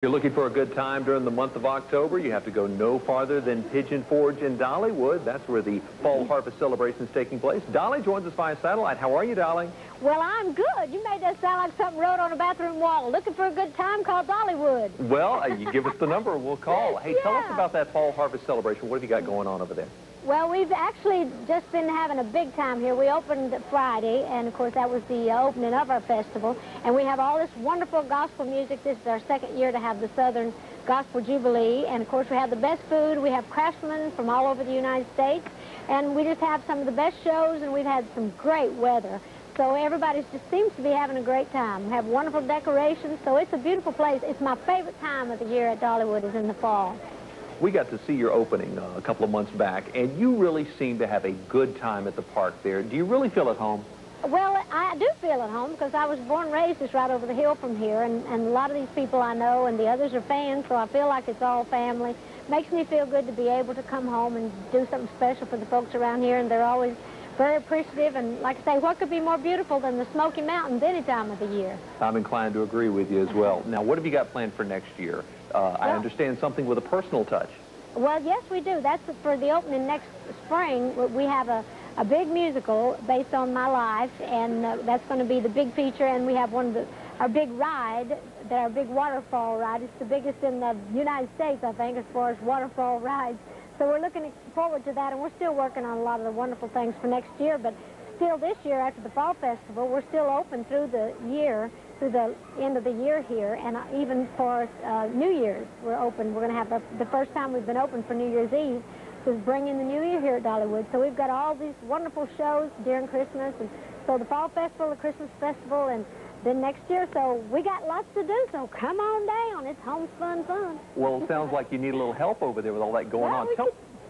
If you're looking for a good time during the month of October, you have to go no farther than Pigeon Forge in Dollywood. That's where the Fall Harvest celebration is taking place. Dolly joins us via satellite. How are you, Dolly? Well, I'm good. You made that sound like something wrote on a bathroom wall. Looking for a good time, call Dollywood. Well, you give us the number, we'll call. Hey, Tell us about that Fall Harvest celebration. What have you got going on over there? Well, we've actually just been having a big time here. We opened Friday, and of course that was the opening of our festival. And we have all this wonderful gospel music. This is our second year to have the Southern Gospel Jubilee. And of course we have the best food. We have craftsmen from all over the United States. And we just have some of the best shows, and we've had some great weather. So everybody just seems to be having a great time. We have wonderful decorations, so it's a beautiful place. It's my favorite time of the year at Dollywood is in the fall. We got to see your opening a couple of months back, and you really seem to have a good time at the park there. Do you really feel at home? Well, I do feel at home because I was born and raised just right over the hill from here, and a lot of these people I know, and the others are fans, so I feel like it's all family. Makes me feel good to be able to come home and do something special for the folks around here, and they're always very appreciative. And like I say, what could be more beautiful than the Smoky Mountains any time of the year? I'm inclined to agree with you as well. Now, what have you got planned for next year? I understand something with a personal touch. Well, yes, we do. That's for the opening next spring. We have a big musical based on my life, and that's going to be the big feature. And we have our big ride, our big waterfall ride. It's the biggest in the United States, I think, as far as waterfall rides. So we're looking forward to that, and we're still working on a lot of the wonderful things for next year. But still this year, after the Fall Festival, we're still open through the year, through the end of the year here, and even for New Year's, we're open. We're going to have the first time we've been open for New Year's Eve, to bring in the New Year here at Dollywood. So we've got all these wonderful shows during Christmas, and so the Fall Festival, the Christmas Festival, and then next year, so we got lots to do, so come on down. It's homespun fun. Well, it sounds like you need a little help over there with all that going on.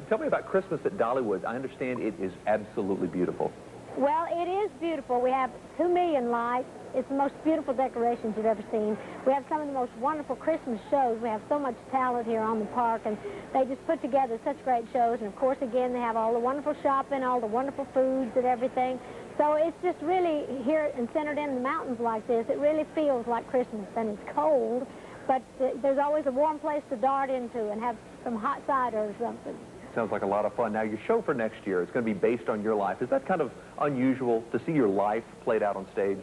Tell me about Christmas at Dollywood. I understand it is absolutely beautiful. Well, it is beautiful. We have 2 million lights. It's the most beautiful decorations you've ever seen. We have some of the most wonderful Christmas shows. We have so much talent here on the park, and they just put together such great shows. And, of course, again, they have all the wonderful shopping, all the wonderful foods and everything. So it's just really here and centered in the mountains like this. It really feels like Christmas, and it's cold, but there's always a warm place to dart into and have some hot cider or something. Sounds like a lot of fun. Now, your show for next year is going to be based on your life. Is that kind of unusual to see your life played out on stage?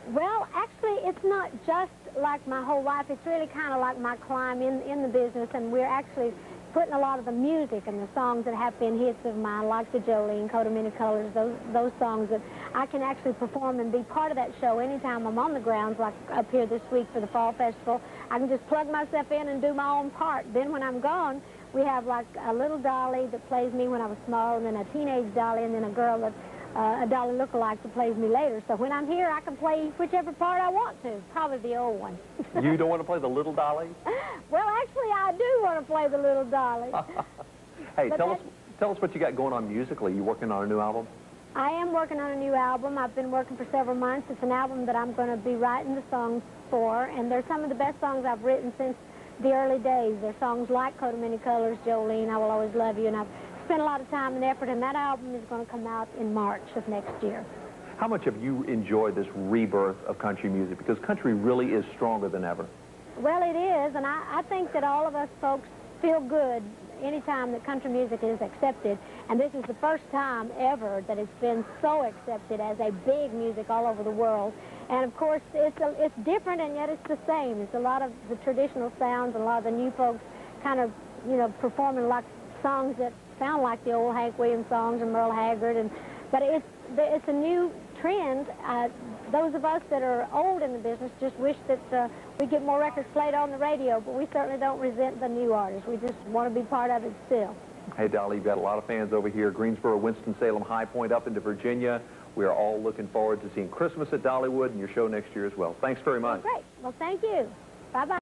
Well, actually, it's not just like my whole life. It's really kind of like my climb in the business, and we're actually putting a lot of the music and the songs that have been hits of mine, like the Jolene, Coat of Many Colors, those songs that I can actually perform and be part of that show anytime I'm on the grounds, like up here this week for the Fall Festival. I can just plug myself in and do my own part. Then when I'm gone, we have like a little Dolly that plays me when I was small, and then a teenage Dolly, and then a girl that a Dolly lookalike that plays me later. So when I'm here, I can play whichever part I want to, probably the old one. You don't want to play the little Dolly? Well, actually, I do want to play the little Dolly. Hey, tell us what you got going on musically. You working on a new album? I am working on a new album. I've been working for several months. It's an album that I'm going to be writing the songs for, and they're some of the best songs I've written since the early days. They're songs like Coat of Many Colors, Jolene, I Will Always Love You, and I've spent a lot of time and effort, and that album is going to come out in March of next year. How much have you enjoyed this rebirth of country music? Because country really is stronger than ever. Well, it is, and I think that all of us folks feel good anytime that country music is accepted, and this is the first time ever that it's been so accepted as a big music all over the world. And of course, it's different, and yet it's the same. It's a lot of the traditional sounds, and a lot of the new folks kind of, you know, performing like songs that sound like the old Hank Williams songs and Merle Haggard, but it's a new trend. Those of us that are old in the business just wish that we get more records played on the radio, but we certainly don't resent the new artists. We just want to be part of it still. Hey, Dolly, you've got a lot of fans over here, Greensboro, Winston-Salem, High Point, up into Virginia. We are all looking forward to seeing Christmas at Dollywood and your show next year as well. Thanks very much. Great. Well, thank you. Bye-bye.